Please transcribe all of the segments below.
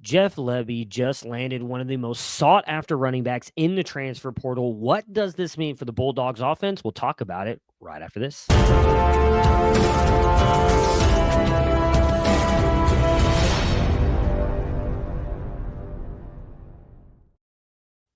Jeff Lebby just landed one of the most sought-after running backs in the transfer portal. What does this mean for the Bulldogs offense? We'll talk about it right after this.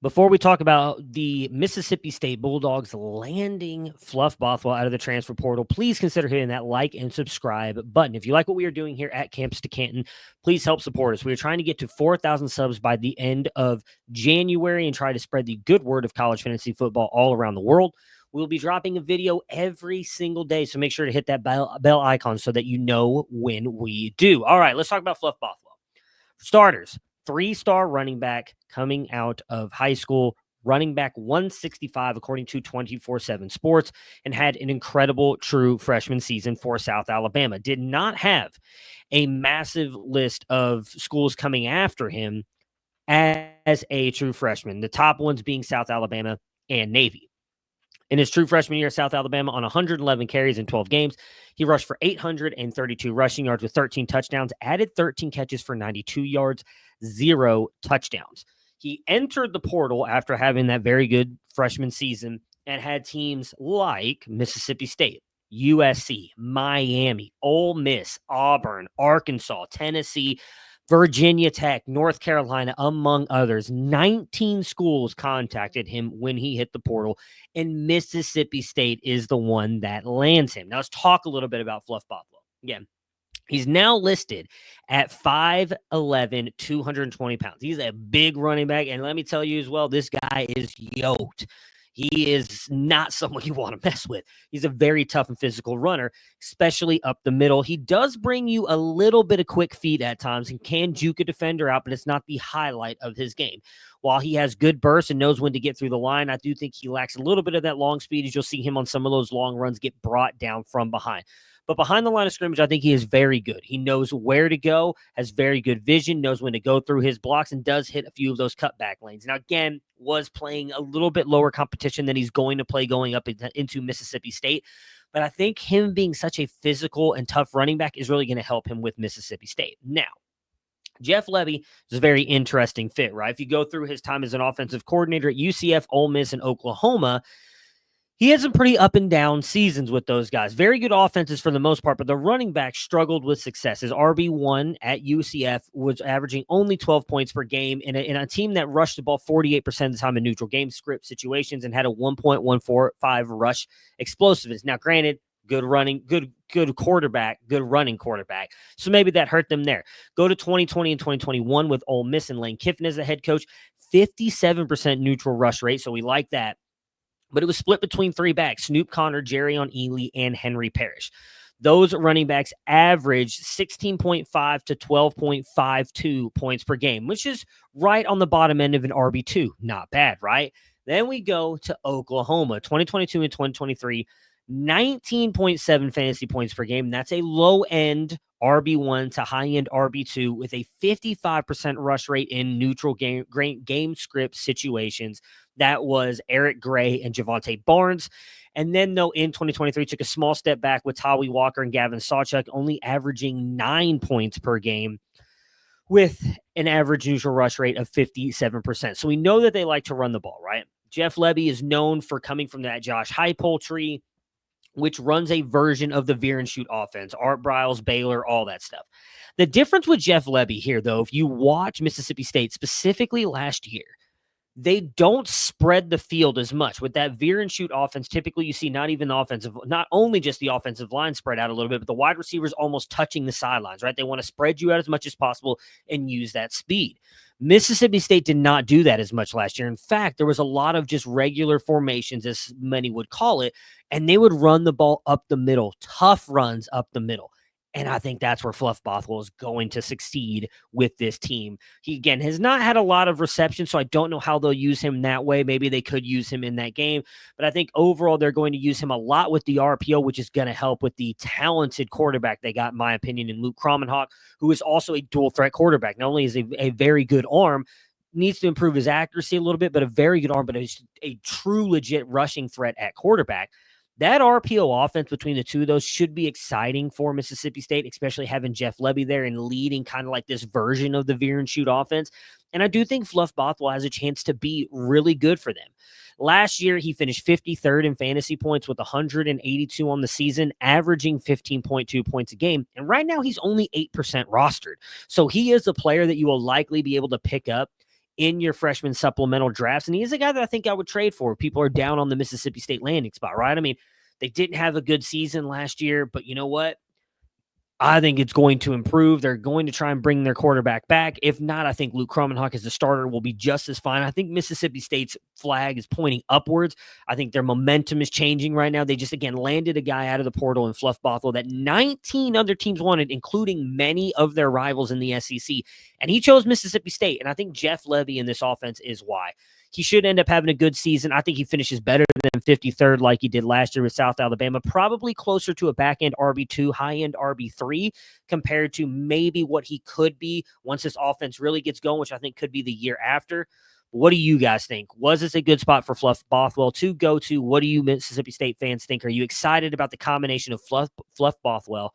Before we talk about the Mississippi State Bulldogs landing Fluff Bothwell out of the transfer portal, please consider hitting that like and subscribe button. If you like what we are doing here at Campus to Canton, please help support us. We are trying to get to 4,000 subs by the end of January and try to spread the good word of college fantasy football all around the world. We'll be dropping a video every single day, so make sure to hit that bell icon so that you know when we do. All right, let's talk about Fluff Bothwell. For starters, 3-star running back coming out of high school, running back 165 according to 24/7 Sports, and had an incredible true freshman season for South Alabama. Did not have a massive list of schools coming after him as a true freshman, the top ones being South Alabama and Navy. In his true freshman year at South Alabama, on 111 carries in 12 games, he rushed for 832 rushing yards with 13 touchdowns, added 13 catches for 92 yards, 0 touchdowns. He entered the portal after having that very good freshman season and had teams like Mississippi State, USC, Miami, Ole Miss, Auburn, Arkansas, Tennessee, Virginia Tech, North Carolina, among others. 19 schools contacted him when he hit the portal, and Mississippi State is the one that lands him. Now, let's talk a little bit about Fluff Bothwell. Again, he's now listed at 5'11", 220 pounds. He's a big running back, and let me tell you as well, this guy is yoked. He is not someone you want to mess with. He's a very tough and physical runner, especially up the middle. He does bring you a little bit of quick feet at times and can juke a defender out, but it's not the highlight of his game. While he has good bursts and knows when to get through the line, I do think he lacks a little bit of that long speed, as you'll see him on some of those long runs get brought down from behind. But behind the line of scrimmage, I think he is very good. He knows where to go, has very good vision, knows when to go through his blocks, and does hit a few of those cutback lanes. Now, again, was playing a little bit lower competition than he's going to play going up into Mississippi State. But I think him being such a physical and tough running back is really going to help him with Mississippi State. Now, Jeff Lebby is a very interesting fit, right? If you go through his time as an offensive coordinator at UCF, Ole Miss, and Oklahoma, he had some pretty up and down seasons with those guys. Very good offenses for the most part, but the running back struggled with success. His RB1 at UCF was averaging only 12 points per game in a team that rushed the ball 48% of the time in neutral game script situations and had a 1.145 rush explosiveness. Now, granted, good running quarterback, good running quarterback. So maybe that hurt them there. Go to 2020 and 2021 with Ole Miss and Lane Kiffin as the head coach, 57% neutral rush rate. So we like that. But it was split between 3 backs: Snoop Connor, Jerrion Ely, and Henry Parrish. Those running backs averaged 16.5 to 12.52 points per game, which is right on the bottom end of an RB2. Not bad, right? Then we go to Oklahoma, 2022 and 2023, 19.7 fantasy points per game. That's a low-end RB1 to high-end RB2 with a 55% rush rate in neutral game script situations. That was Eric Gray and Javonte Barnes. And then, though, in 2023, took a small step back with Tawi Walker and Gavin Sawchuk, only averaging 9 points per game with an average neutral rush rate of 57%. So we know that they like to run the ball, right? Jeff Lebby is known for coming from that Josh Heupel tree, which runs a version of the veer and shoot offense, Art Briles, Baylor, all that stuff. The difference with Jeff Lebby here, though, if you watch Mississippi State, specifically last year, they don't spread the field as much. With that veer and shoot offense, typically you see not only just the offensive line spread out a little bit, but the wide receivers almost touching the sidelines, right? They want to spread you out as much as possible and use that speed. Mississippi State did not do that as much last year. In fact, there was a lot of just regular formations, as many would call it, and they would run the ball up the middle, tough runs up the middle. And I think that's where Fluff Bothwell is going to succeed with this team. He, again, has not had a lot of reception, so I don't know how they'll use him that way. Maybe they could use him in that game. But I think overall they're going to use him a lot with the RPO, which is going to help with the talented quarterback they got, in my opinion, in Luke Kromenhoek, who is also a dual-threat quarterback. Not only is he a very good arm, needs to improve his accuracy a little bit, but a very good arm, but a true legit rushing threat at quarterback. That RPO offense between the two of those should be exciting for Mississippi State, especially having Jeff Lebby there and leading kind of like this version of the veer and shoot offense. And I do think Fluff Bothwell has a chance to be really good for them. Last year, he finished 53rd in fantasy points with 182 on the season, averaging 15.2 points a game. And right now, he's only 8% rostered. So he is a player that you will likely be able to pick up in your freshman supplemental drafts. And he is a guy that I think I would trade for. People are down on the Mississippi State landing spot, right? I mean, they didn't have a good season last year, but you know what? I think it's going to improve. They're going to try and bring their quarterback back. If not, I think Luke Kromenhoek as the starter will be just as fine. I think Mississippi State's flag is pointing upwards. I think their momentum is changing right now. They just, again, landed a guy out of the portal in Fluff Bothwell that 19 other teams wanted, including many of their rivals in the SEC. And he chose Mississippi State. And I think Jeff Lebby in this offense is why. He should end up having a good season. I think he finishes better than 53rd like he did last year with South Alabama, probably closer to a back-end RB2, high-end RB3 compared to maybe what he could be once this offense really gets going, which I think could be the year after. What do you guys think? Was this a good spot for Fluff Bothwell to go to? What do you Mississippi State fans think? Are you excited about the combination of Fluff Bothwell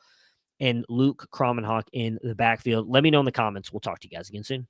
and Luke Kromenhoek in the backfield? Let me know in the comments. We'll talk to you guys again soon.